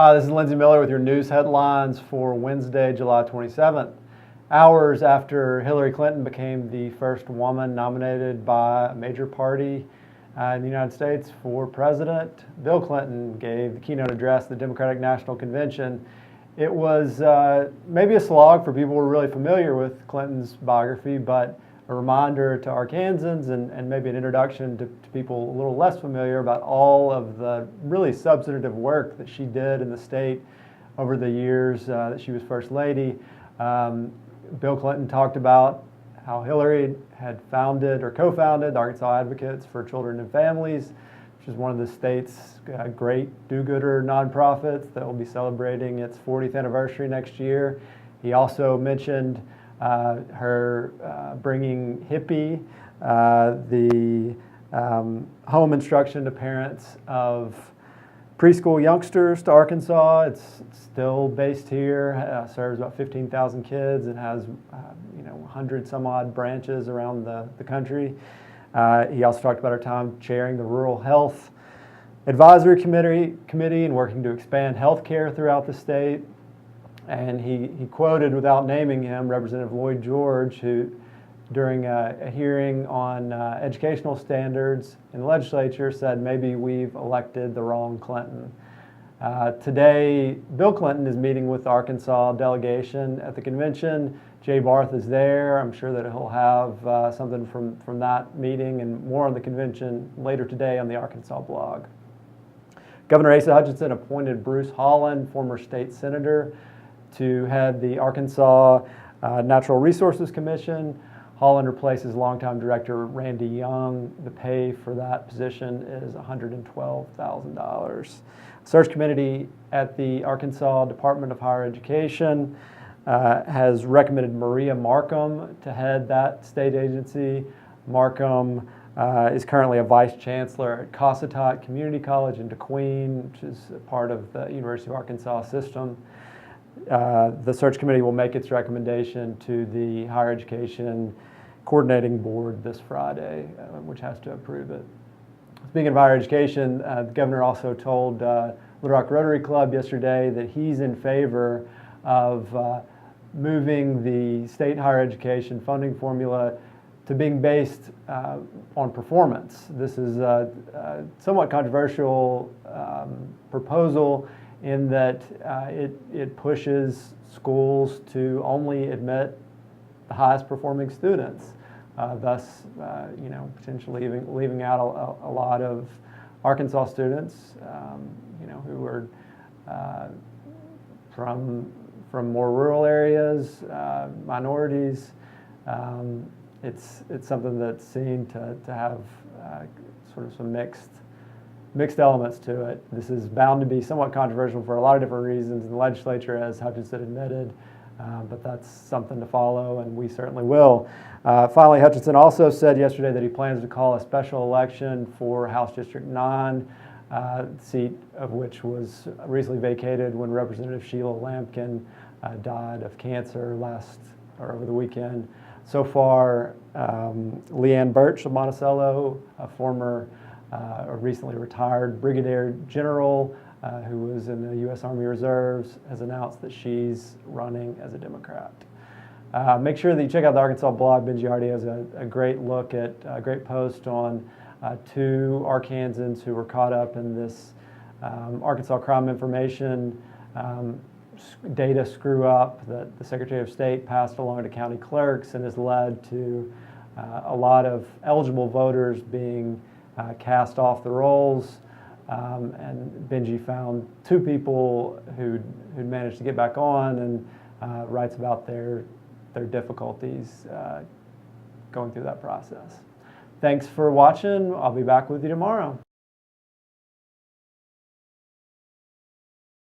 Hi, this is Lindsay Miller with your news headlines for Wednesday, July 27th. Hours after Hillary Clinton became the first woman nominated by a major party in the United States for president, Bill Clinton gave the keynote address at the Democratic National Convention. It was maybe a slog for people who are really familiar with Clinton's biography, but a reminder to Arkansans and maybe an introduction to people a little less familiar about all of the really substantive work that she did in the state over the years that she was First Lady. Bill Clinton talked about how Hillary had founded or co-founded the Arkansas Advocates for Children and Families, which is one of the state's great do-gooder nonprofits that will be celebrating its 40th anniversary next year. He also mentioned her bringing HIPPY, the home instruction to parents of preschool youngsters, to Arkansas. It's still based here, serves about 15,000 kids, and has 100 some odd branches around the country. He also talked about her time chairing the Rural Health Advisory Committee and working to expand health care throughout the state. And he quoted, without naming him, Representative Lloyd George, who during a hearing on educational standards in the legislature said, maybe we've elected the wrong Clinton. Today, Bill Clinton is meeting with the Arkansas delegation at the convention. Jay Barth is there. I'm sure that he'll have something from that meeting and more on the convention later today on the Arkansas blog. Governor Asa Hutchinson appointed Bruce Holland, former state senator, to head the Arkansas Natural Resources Commission. Holland replaces longtime director Randy Young. The pay for that position is $112,000. Search committee at the Arkansas Department of Higher Education has recommended Maria Markham to head that state agency. Markham is currently a vice chancellor at Cossatot Community College in DeQueen, which is a part of the University of Arkansas system. The search committee will make its recommendation to the Higher Education Coordinating Board this Friday, which has to approve it. Speaking of higher education, the governor also told Little Rock Rotary Club yesterday that he's in favor of moving the state higher education funding formula to being based on performance. This is a somewhat controversial proposal in that it pushes schools to only admit the highest performing students, thus potentially leaving out a lot of Arkansas students who are from more rural areas, minorities. It's something that's seen to have sort of some mixed elements to it. This is bound to be somewhat controversial for a lot of different reasons in the legislature, as Hutchinson admitted, but that's something to follow, and we certainly will. Finally, Hutchinson also said yesterday that he plans to call a special election for House District 9, seat of which was recently vacated when Representative Sheila Lampkin died of cancer over the weekend. So far, Leanne Birch of Monticello, a former a recently retired brigadier general who was in the U.S. Army Reserves, has announced that she's running as a Democrat. Make sure that you check out the Arkansas blog. Benji Hardy has a great look at a great post on two Arkansans who were caught up in this Arkansas crime information data screw up that the Secretary of State passed along to county clerks and has led to a lot of eligible voters being cast off the rolls, and Benji found two people who'd managed to get back on, and writes about their difficulties going through that process. Thanks for watching. I'll be back with you tomorrow.